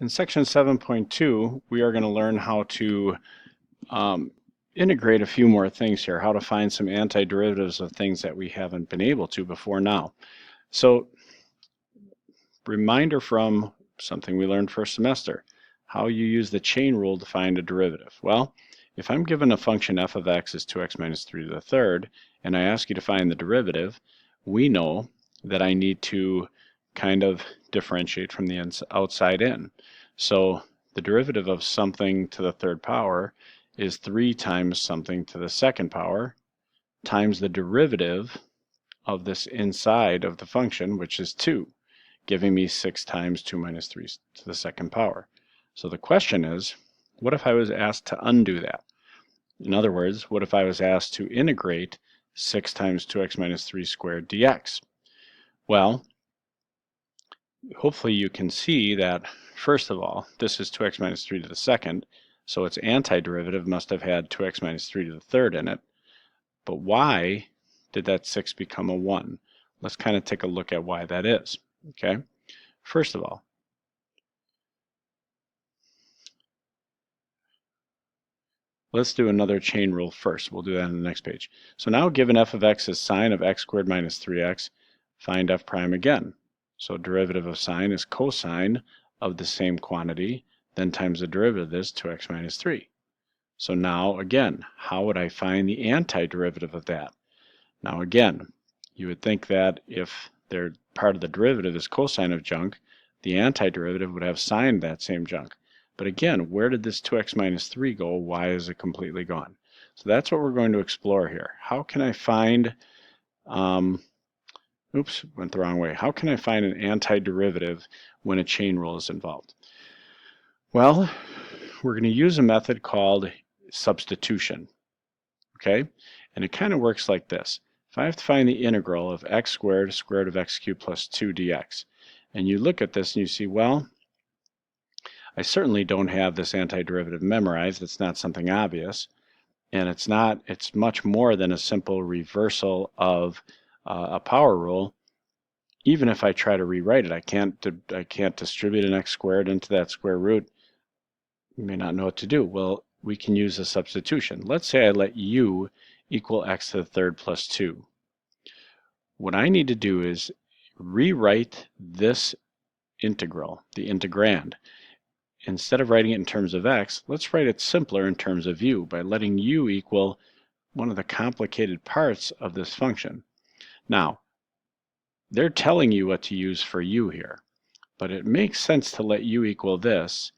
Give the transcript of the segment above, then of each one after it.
In section 7.2, we are going to learn how to integrate a few more things here, how to find some antiderivatives of things that we haven't been able to before now. So, reminder from something we learned first semester, how you use the chain rule to find a derivative. Well, if I'm given a function f of x is 2x minus 3 to the third, and I ask you to find the derivative, we know that I need to kind of differentiate from the outside in. So the derivative of something to the third power is 3 times something to the second power times the derivative of this inside of the function, which is 2, giving me 6 times 2 minus 3 to the second power. So the question is, what if I was asked to undo that? In other words, what if I was asked to integrate 6 times 2x minus 3 squared dx? Well, hopefully you can see that, first of all, this is 2x minus 3 to the second, so its antiderivative must have had 2x minus 3 to the third in it. But why did that 6 become a 1? Let's kind of take a look at why that is. Okay, first of all, let's do another chain rule first. We'll do that on the next page. So now given f of x is sine of x squared minus 3x, find f prime again. So derivative of sine is cosine of the same quantity, then times the derivative of this, 2x minus 3. So now again, how would I find the antiderivative of that? Now again, you would think that if part of the derivative is cosine of junk, the antiderivative would have sine that same junk. But again, where did this 2x minus 3 go? Why is it completely gone? So that's what we're going to explore here. How can I find, oops, went the wrong way. How can I find an antiderivative when a chain rule is involved? Well, we're going to use a method called substitution, okay? And it kind of works like this. If I have to find the integral of x squared square root of x cubed plus 2 dx, and you look at this and you see, well, I certainly don't have this antiderivative memorized. It's not something obvious, and it's much more than a simple reversal of a power rule. Even if I try to rewrite it, I can't distribute an x squared into that square root. You may not know what to do. Well, we can use a substitution. Let's say I let u equal x to the third plus 2. What I need to do is rewrite this integral, the integrand. Instead of writing it in terms of x, let's write it simpler in terms of u by letting u equal one of the complicated parts of this function. Now, they're telling you what to use for u here, but it makes sense to let u equal this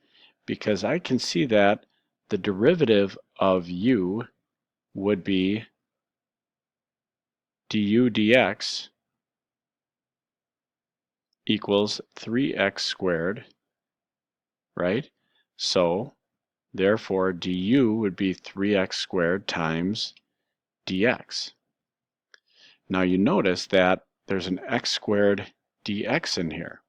because I can see that the derivative of u would be du dx equals 3x squared, right? So, therefore, du would be 3x squared times dx. Now you notice that there's an x squared dx in here,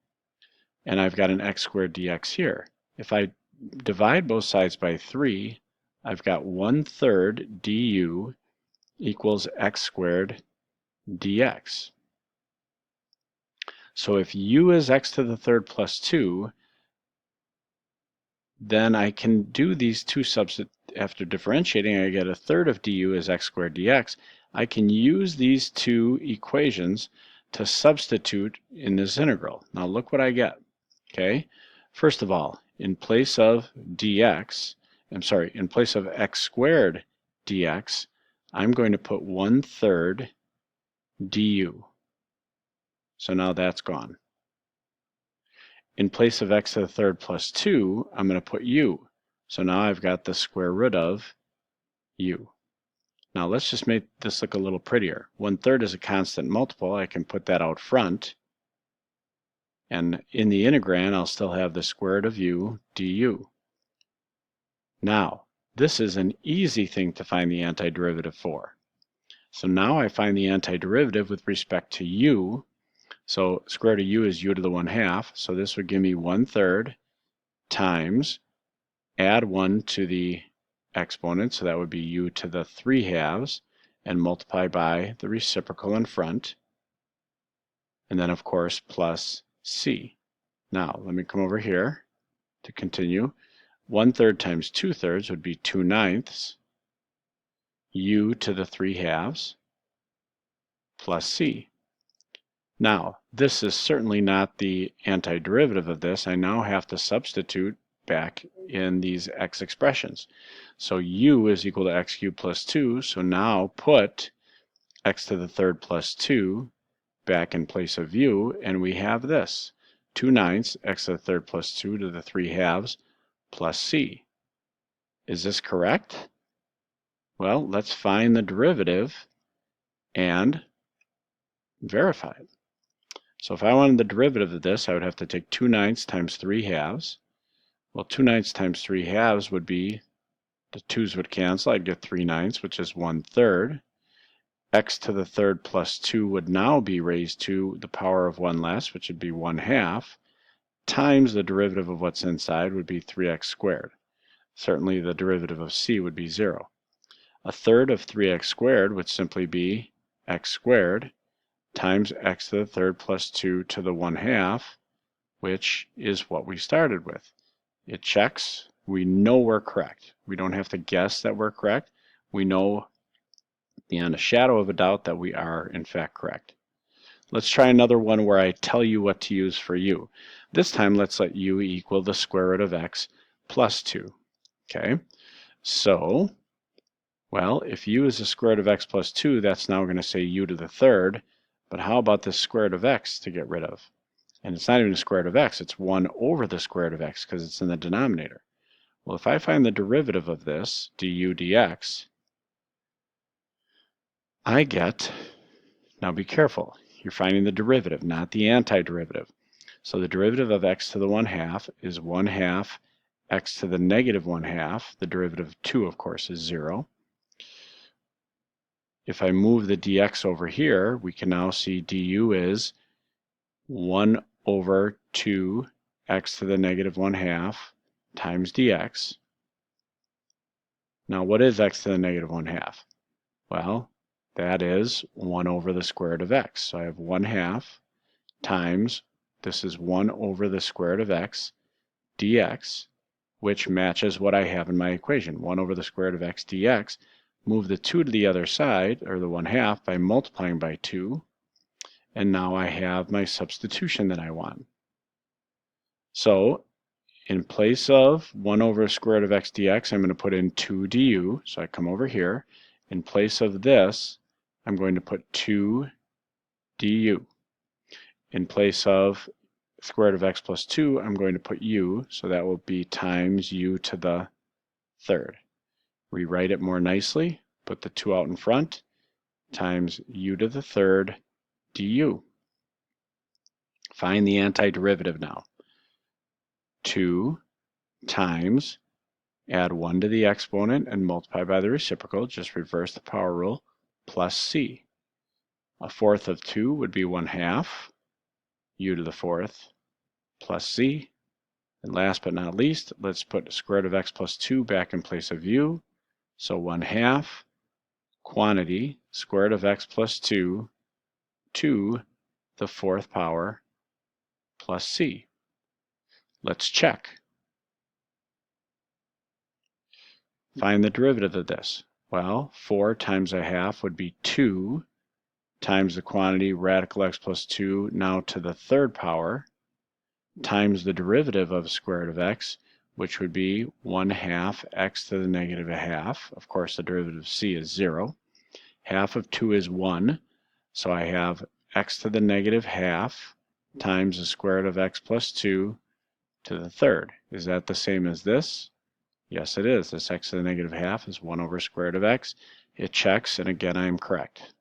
and I've got an x squared dx here. If I divide both sides by 3, I've got 1/3 du equals x squared dx. So if u is x to the third plus 2, then I can do these two after differentiating. I get 1/3 of du is x squared dx. I can use these two equations to substitute in this integral. Now look what I get. Okay, first of all, in place of dx, in place of x squared dx, I'm going to put 1/3 du. So now that's gone. In place of x to the third plus 2, I'm going to put u. So now I've got the square root of u. Now let's just make this look a little prettier. 1/3 is a constant multiple. I can put that out front. And in the integrand, I'll still have the square root of u du. Now, this is an easy thing to find the antiderivative for. So now I find the antiderivative with respect to u. So square root of u is u to the 1/2. So this would give me 1/3 times, add 1 to the exponent, so that would be u to the 3/2, and multiply by the reciprocal in front. And then, of course, plus c. Now, let me come over here to continue. 1/3 times 2/3 would be 2/9 u to the 3/2 plus c. Now, this is certainly not the antiderivative of this. I now have to substitute back in these x expressions. So u is equal to x cubed plus 2. So now put x to the 3rd plus 2 back in place of u, and we have this. 2/9 x to the 3rd plus 2 to the 3/2 plus c. Is this correct? Well, let's find the derivative and verify it. So if I wanted the derivative of this, I would have to take 2/9 times 3/2. Well, 2/9 times 3/2 would be, the 2's would cancel. I'd get 3/9, which is 1/3. X to the 3rd plus 2 would now be raised to the power of 1 less, which would be 1/2, times the derivative of what's inside would be 3x squared. Certainly the derivative of c would be 0. 1/3 of 3x squared would simply be x squared times x to the 3rd plus 2 to the 1/2, which is what we started with. It checks. We know we're correct. We don't have to guess that we're correct. We know beyond a shadow of a doubt that we are, in fact, correct. Let's try another one where I tell you what to use for u. This time, let's let u equal the square root of x plus 2. Okay, so, well, if u is the square root of x plus 2, that's now going to say u to the 3rd. But how about the square root of x to get rid of? And it's not even the square root of x, it's 1 over the square root of x because it's in the denominator. Well, if I find the derivative of this, du dx, I get, now be careful, you're finding the derivative, not the antiderivative. So the derivative of x to the 1/2 is 1/2 x to the negative 1/2. The derivative of 2, of course, is 0. If I move the dx over here, we can now see du is 1 over 2 x to the negative 1/2 times dx. Now, what is x to the negative 1/2? Well, that is 1 over the square root of x. So I have 1/2 times, this is 1 over the square root of x dx, which matches what I have in my equation, 1 over the square root of x dx. Move the 2 to the other side, or the 1/2, by multiplying by 2. And now I have my substitution that I want. So in place of 1 over square root of x dx, I'm going to put in 2 du. So I come over here. In place of this, I'm going to put 2 du. In place of square root of x plus 2, I'm going to put u. So that will be times u to the 3rd. Rewrite it more nicely. Put the 2 out in front. Times u to the 3rd du. Find the antiderivative now. 2 times, add 1 to the exponent and multiply by the reciprocal, just reverse the power rule, plus c. 1/4 of 2 would be 1/2, u to the 4th, plus c. And last but not least, let's put the square root of x plus 2 back in place of u. So 1/2 quantity, square root of x plus 2 to the 4th power plus c. Let's check. Find the derivative of this. Well, 4 times 1/2 would be 2 times the quantity radical x plus 2 now to the 3rd power times the derivative of square root of x, which would be 1/2 x to the negative 1/2. Of course, the derivative of c is 0. Half of 2 is 1, so I have x to the negative 1/2 times the square root of x plus 2 to the 3rd. Is that the same as this? Yes, it is. This x to the negative 1/2 is 1 over square root of x. It checks, and again, I am correct.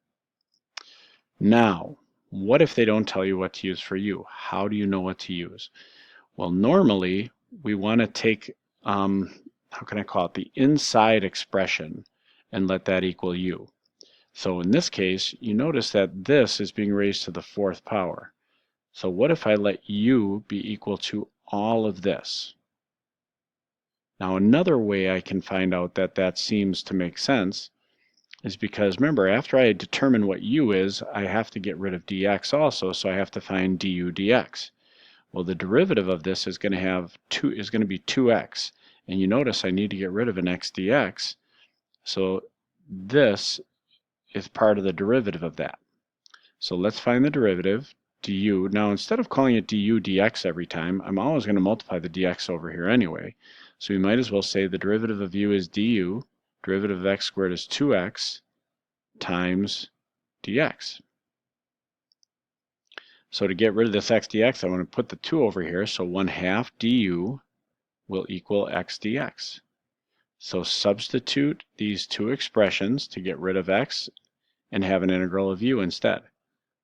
Now, what if they don't tell you what to use for u? How do you know what to use? Well, normally, we want to take, how can I call it, the inside expression and let that equal u. So in this case, you notice that this is being raised to the 4th power. So what if I let u be equal to all of this? Now, another way I can find out that that seems to make sense is because, remember, after I determine what u is, I have to get rid of dx also, so I have to find du dx. Well, the derivative of this is going to be 2x. And you notice I need to get rid of an x dx. So this is part of the derivative of that. So let's find the derivative, du. Now instead of calling it du dx every time, I'm always going to multiply the dx over here anyway. So we might as well say the derivative of u is du, derivative of x squared is 2x times dx. So to get rid of this x dx, I want to put the 2 over here, so 1/2 du will equal x dx. So substitute these two expressions to get rid of x and have an integral of u instead.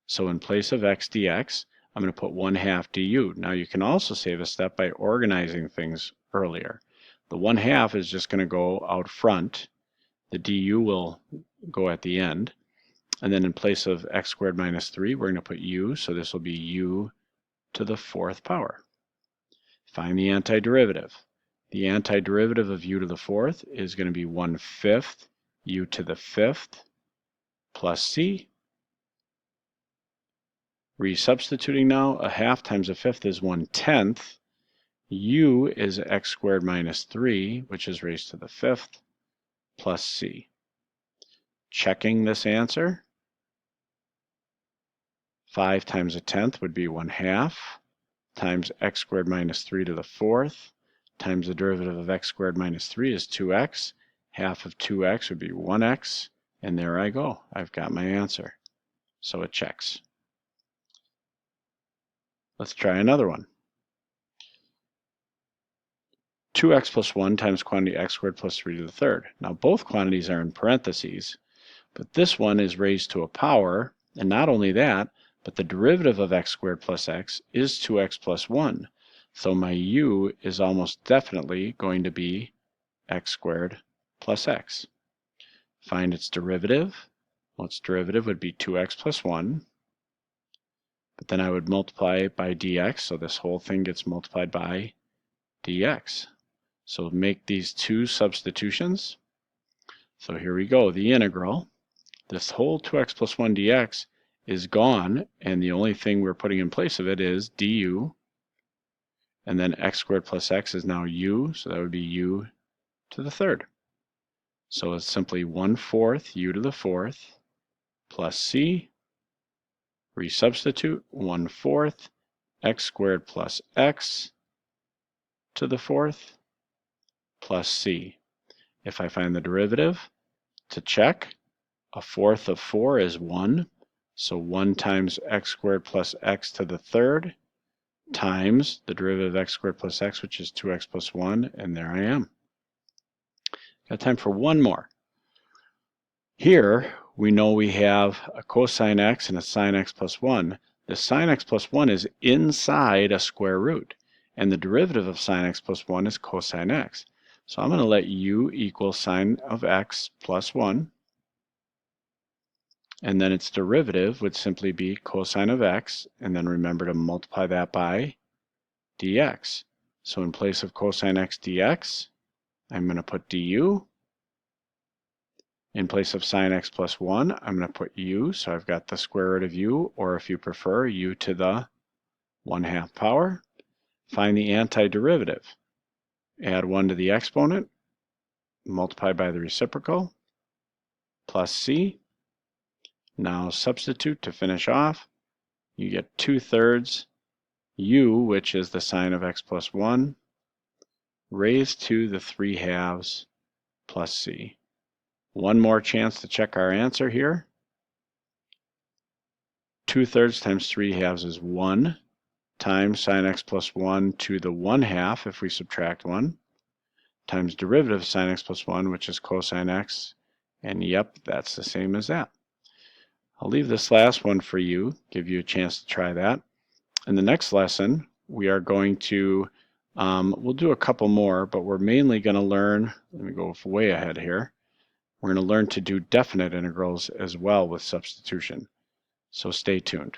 So in place of x dx, I'm going to put 1/2 du. Now you can also save a step by organizing things earlier. The 1/2 is just going to go out front. The du will go at the end. And then in place of x squared minus 3, we're going to put u, so this will be u to the 4th power. Find the antiderivative. The antiderivative of u to the 4th is going to be 1/5 u to the 5th plus c. Resubstituting now, 1/2 times 1/5 is 1/10. U is x squared minus 3, which is raised to the 5th, plus c. Checking this answer, 5 times 1/10 would be 1/2 times x squared minus 3 to the 4th times the derivative of x squared minus 3 is 2x. Half of 2x would be 1x, and there I go. I've got my answer. So it checks. Let's try another one. 2x plus 1 times quantity x squared plus 3 to the 3rd. Now both quantities are in parentheses, but this one is raised to a power, and not only that, but the derivative of x squared plus x is 2x plus 1. So my u is almost definitely going to be x squared plus x. Find its derivative. Well, its derivative would be 2x plus 1. But then I would multiply it by dx, so this whole thing gets multiplied by dx. So make these two substitutions. So here we go, the integral. This whole 2x plus 1 dx is gone, and the only thing we're putting in place of it is du. And then x squared plus x is now u, so that would be u to the 3rd. So it's simply 1/4 u to the 4th plus c. Resubstitute 1/4 x squared plus x to the 4th plus c. If I find the derivative, to check, 1/4 of 4 is 1. So 1 times x squared plus x to the 3rd times the derivative of x squared plus x, which is 2x plus 1, and there I am. Got time for one more. Here, we know we have a cosine x and a sine x plus 1. The sine x plus 1 is inside a square root, and the derivative of sine x plus 1 is cosine x. So I'm going to let u equal sine of x plus 1, and then its derivative would simply be cosine of x, and then remember to multiply that by dx. So in place of cosine x dx, I'm going to put du. In place of sine x plus 1, I'm going to put u, so I've got the square root of u, or if you prefer, u to the 1/2 power. Find the antiderivative. Add 1 to the exponent, multiply by the reciprocal, plus c. Now substitute to finish off. You get 2/3 u, which is the sine of x plus 1, raised to the 3/2 plus c. One more chance to check our answer here. 2/3 times 3/2 is 1 times sine x plus 1 to the 1/2 if we subtract 1 times derivative of sine x plus 1, which is cosine x, and yep, that's the same as that. I'll leave this last one for you, give you a chance to try that. In the next lesson, we are going to, we'll do a couple more, but we're mainly going to learn, let me go way ahead here, we're going to learn to do definite integrals as well with substitution. So stay tuned.